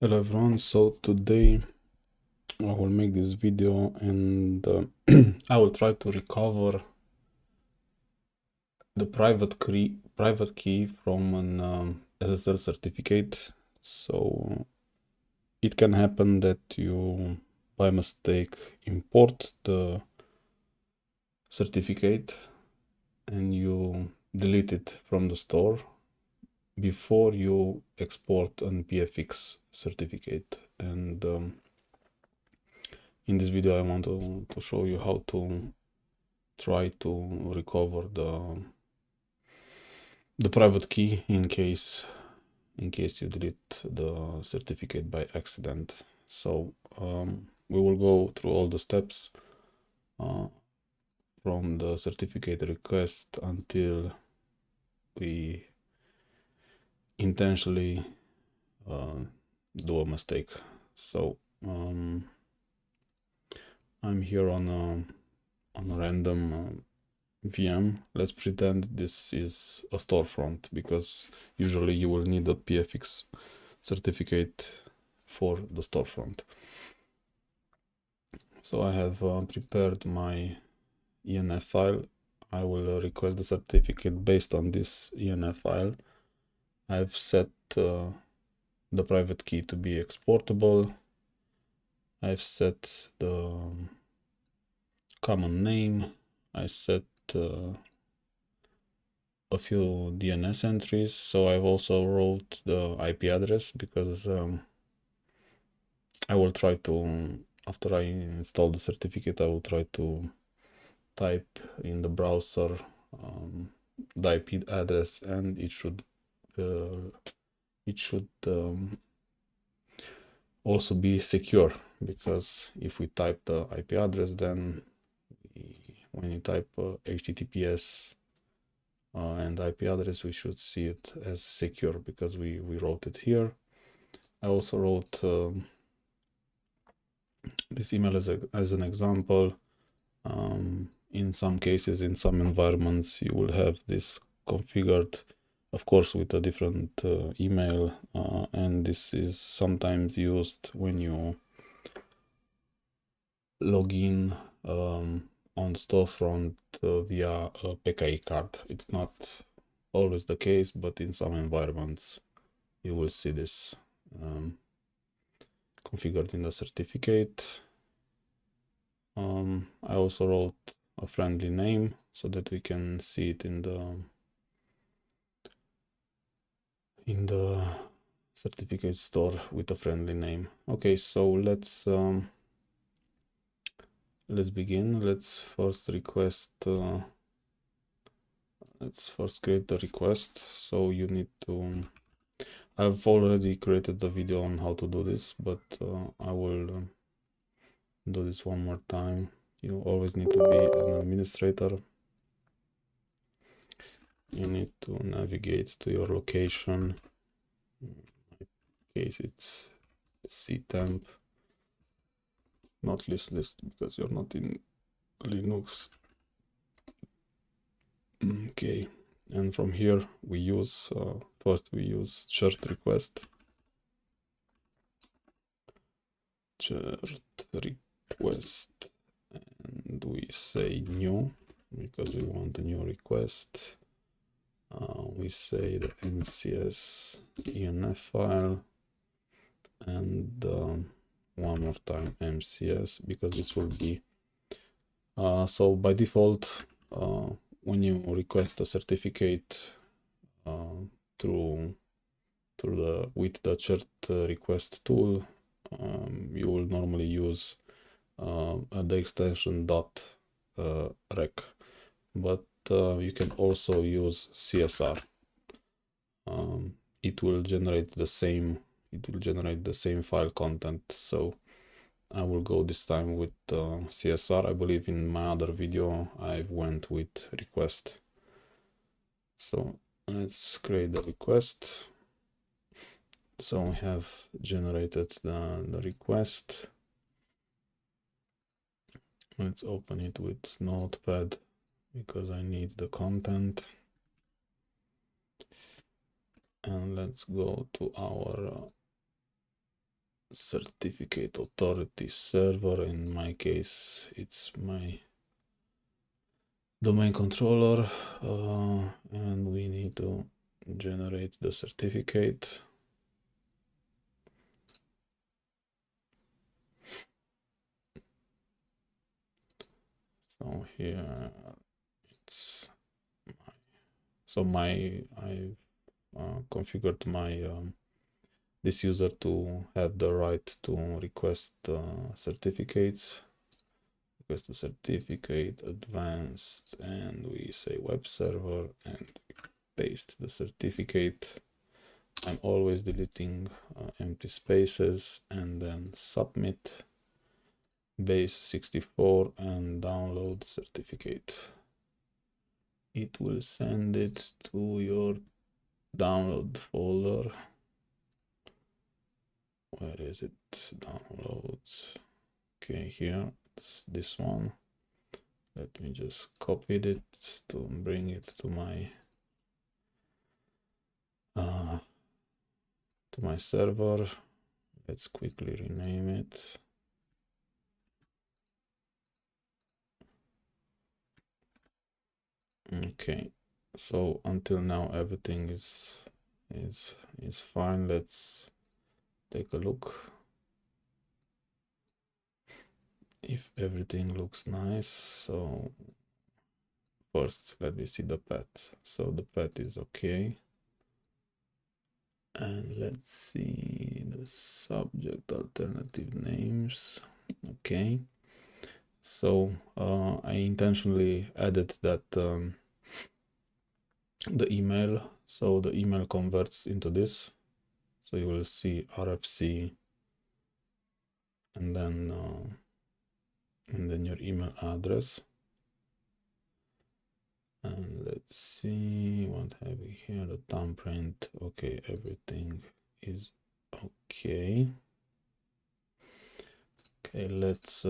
Hello everyone, so today I will make this video and I will try to recover the private key from an SSL certificate. So it can happen that you by mistake import the certificate and you delete it from the store before you export an PFX certificate. And in this video I want to show you how to try to recover the private key in case you delete the certificate by accident. So we will go through all the steps from the certificate request until we intentionally do a mistake. So I'm here on a random VM. Let's pretend this is a storefront because usually you will need a PFX certificate for the storefront. So I have prepared my ENF file. I will request the certificate based on this ENF file. I've set the private key to be exportable. I've set the common name. I set a few DNS entries. So I've also wrote the IP address because I will try to, after I install the certificate, I will try to type in the browser the IP address, and it should also be secure, because if we type the IP address, then when you type HTTPS and IP address, we should see it as secure because we wrote it here. I also wrote this email as an example. In some cases, in some environments, you will have this configured, of course, with a different email, and this is sometimes used when you log in on storefront via a PKI card. It's not always the case, but in some environments you will see this configured in the certificate. I also wrote a friendly name so that we can see it in the certificate store with a friendly name. Okay, so let's begin. Let's first create the request. So you need to, I've already created the video on how to do this, but I will do this one more time. You always need to be an administrator. You need to navigate to your location. In my case, it's ctemp, not list because you're not in Linux. Okay, and from here we use first we use chert request. Chert request, and we say new because we want a new request. We say the NCS ENF file, and one more time MCS, because this will be so by default when you request a certificate with the chert request tool, you will normally use the extension .rec, but you can also use CSR. It will generate the same file content. So I will go this time with CSR. I believe in my other video I went with request. So let's create the request. So we have generated the request. Let's open it with Notepad because I need the content. And let's go to our certificate authority server. In my case, it's my domain controller, and we need to generate the certificate. So here it's I've configured my this user to have the right to request certificates. Request a certificate advanced, and we say web server and paste the certificate. I'm always deleting empty spaces, and then submit base 64 and download certificate. It will send it to your download folder. Where is it? Downloads. Okay, here it's this one. Let me just copy it to bring it to my server. Let's quickly rename it. Okay, so until now everything is fine. Let's take a look if everything looks nice. So first let me see the path. So the path is okay, and let's see the subject alternative names. Okay, so I intentionally added that the email, so the email converts into this. So you will see RFC and then your email address. And let's see what have we here. The thumbprint. Okay, everything is okay. Okay, let's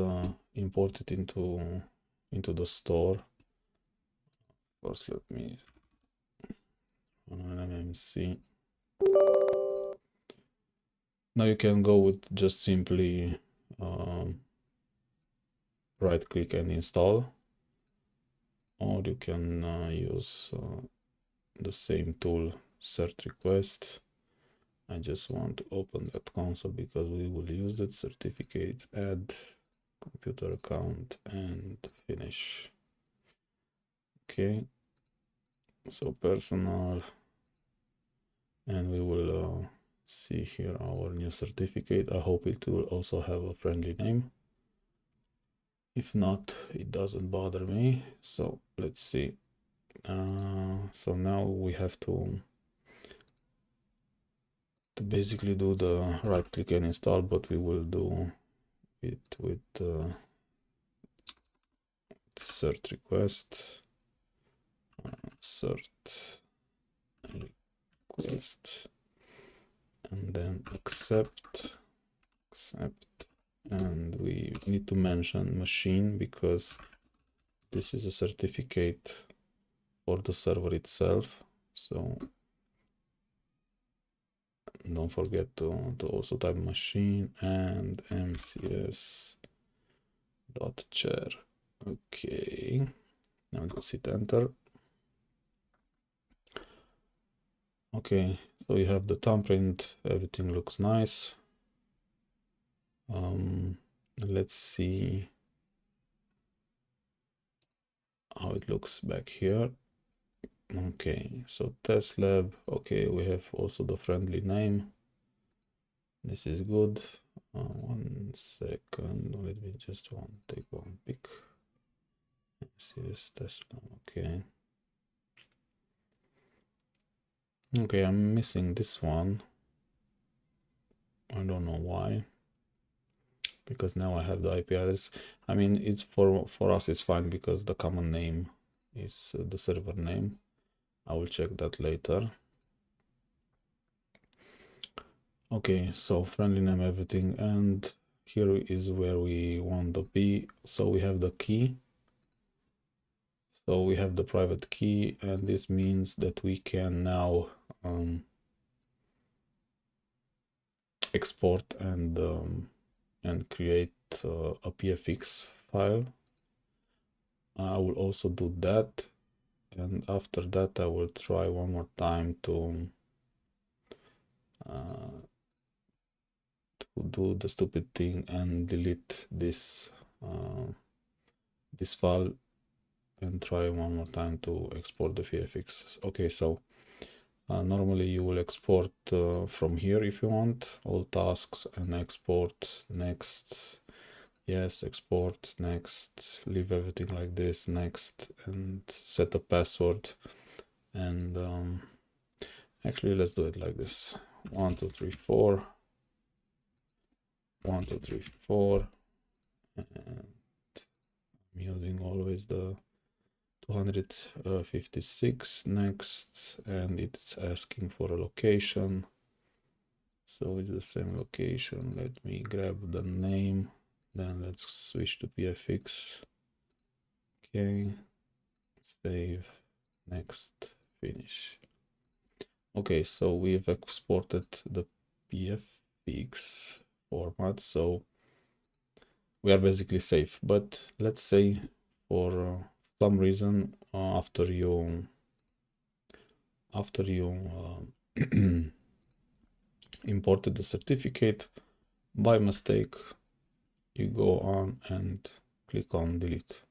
import it into the store. First, let me MMC. Now you can go with just simply right click and install, or you can use the same tool, cert request. I just want to open that console because we will use that. Certificates, add computer account, and finish. Okay, so personal, and we will see here our new certificate. I hope it will also have a friendly name. If not, it doesn't bother me. So let's see. So now we have to basically do the right click and install, but we will do it with cert request, cert request, and then accept, and we need to mention machine because this is a certificate for the server itself. So don't forget to also type machine and mcs.chair. Okay, now just hit enter. Okay, so you have the thumbprint, everything looks nice. Let's see how it looks back here. Okay, so test lab. Okay, we have also the friendly name. This is good. 1 second, let me just take one pic. Serious test lab. Okay. Okay, I'm missing this one. I don't know why, because now I have the IP address. I mean, it's for us it's fine because the common name is the server name. I will check that later. Okay, so friendly name, everything, and here is where we want to be. So we have the key. So we have the private key, and this means that we can now export and create a pfx file. I will also do that, and after that I will try one more time to do the stupid thing and delete this this file and try one more time to export the pfx. Okay, so normally you will export from here if you want, all tasks, and export, next, yes, export, next, leave everything like this, next, and set a password. And actually let's do it like this: 1 2 3 4, 1 2 3 4, and I'm using always the 256, next, and it's asking for a location, so it's the same location. Let me grab the name, then let's switch to pfx. Okay, save, next, finish. Okay, so we've exported the pfx format, so we are basically safe. But let's say for some reason after you imported the certificate, by mistake you go on and click on delete.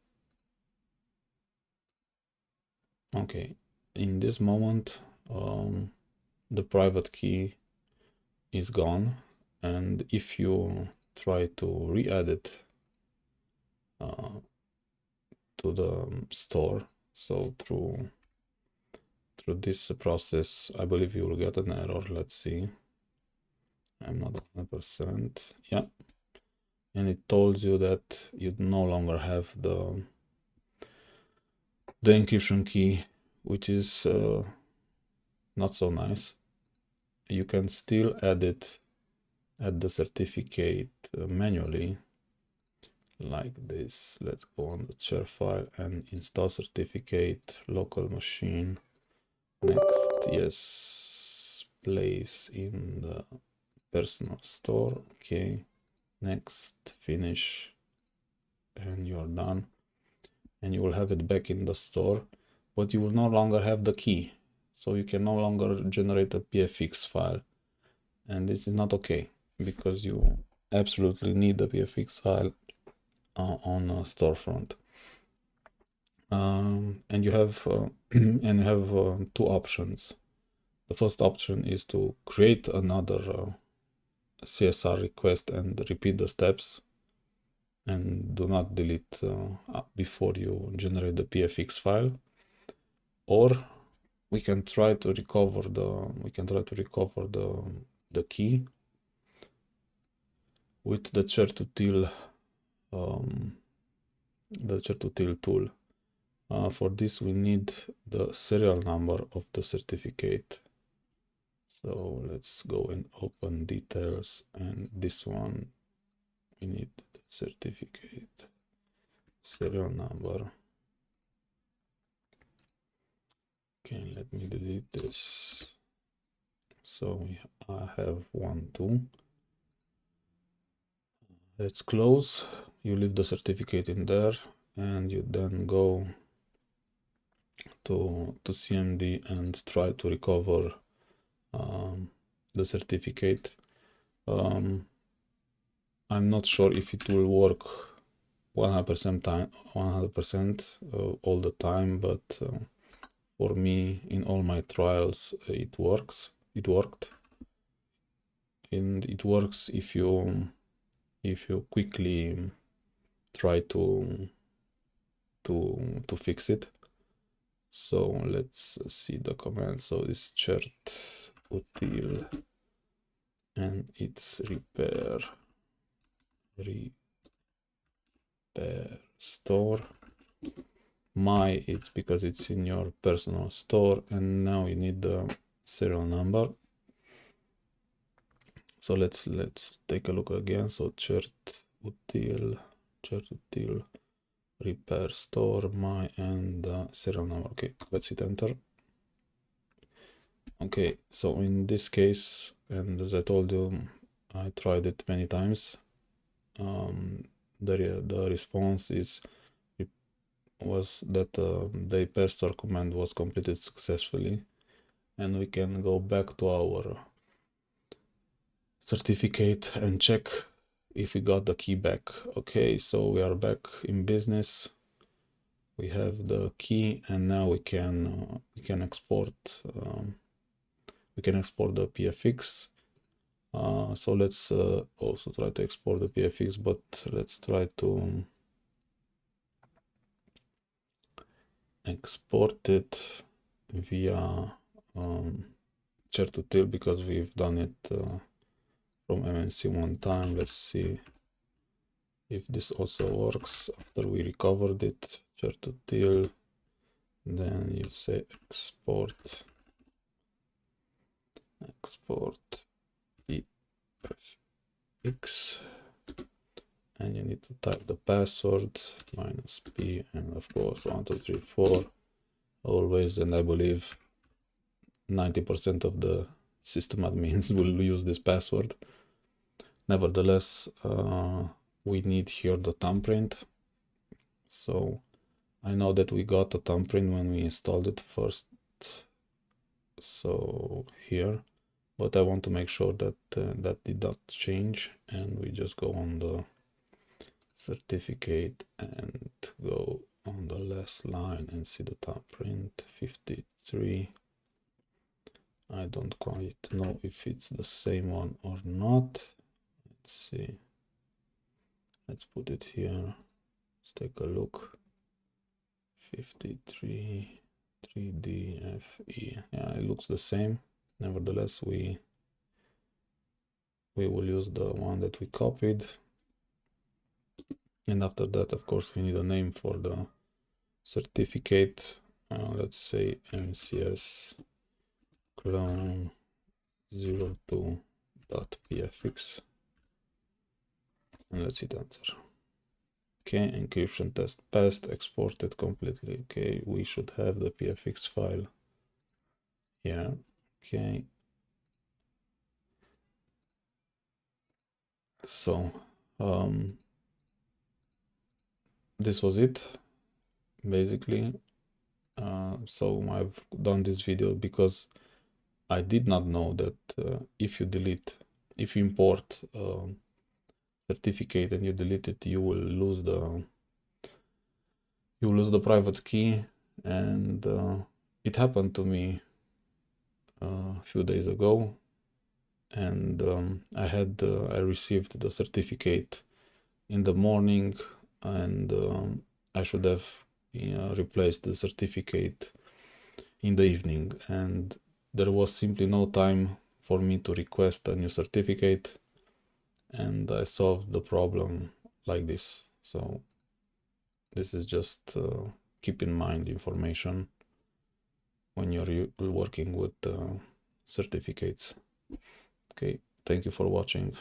Okay, in this moment the private key is gone, and if you try to re-add it to the store, so through this process, I believe you will get an error. Let's see, I'm not 100%. Yeah, and it tells you that you no longer have the encryption key, which is not so nice. You can still add the certificate manually like this. Let's go on the share file and install certificate, local machine, next, yes, place in the personal store. Okay, next, finish, and you're done, and you will have it back in the store, but you will no longer have the key, so you can no longer generate a pfx file, and this is not okay because you absolutely need the pfx file on a storefront. And you have two options. The first option is to create another CSR request and repeat the steps, and do not delete before you generate the pfx file. Or we can try to recover the key with the Cher2Til tool. For this we need the serial number of the certificate. So let's go and open details, and this one we need the certificate serial number. Okay, let me delete this. So I have 1 2. Let's close. You leave the certificate in there, and you then go to CMD and try to recover the certificate. I'm not sure if it will work 100% all the time, but for me, in all my trials, it worked, and it works if you quickly try to fix it. So let's see the command. So it's Cher2Til, and it's repair store. My, it's because it's in your personal store, and now you need the serial number. So let's take a look again. So Cher2Til repair store, my, and serial number. Okay, let's hit enter. Okay, so in this case, and as I told you, I tried it many times. The response was that the pairstore command was completed successfully, and we can go back to our certificate and check if we got the key back. Okay, so we are back in business. We have the key, and now we can export. We can export the PFX. So let's also try to export the PFX, but let's try to export it via Char2Til, because we've done it from MNC one time. Let's see if this also works after we recovered it. Char2Til, then you say export PFX, and you need to type the password -p, and of course 1 2 3 4 always. And I believe 90% of the system admins will use this password. Nevertheless, we need here the thumbprint. So I know that we got a thumbprint when we installed it first, so here, but I want to make sure that that did not change, and we just go on the certificate and go on the last line and see the thumbprint 53. I don't quite know if it's the same one or not. Let's see. Let's put it here. Let's take a look. 53 3DFE. Yeah, it looks the same. Nevertheless, we will use the one that we copied. And after that, of course, we need a name for the certificate. Let's say MCS clone 02.pfx, and let's hit enter. Okay, encryption test passed, exported completely. Okay, we should have the pfx file here. Okay, so this was it basically. So I've done this video because I did not know that if you import certificate and you delete it, you will lose the private key. And it happened to me a few days ago, and I received the certificate in the morning, and I should have replaced the certificate in the evening, and there was simply no time for me to request a new certificate, and I solved the problem like this. So this is just keep in mind information when you're working with certificates. Okay, thank you for watching.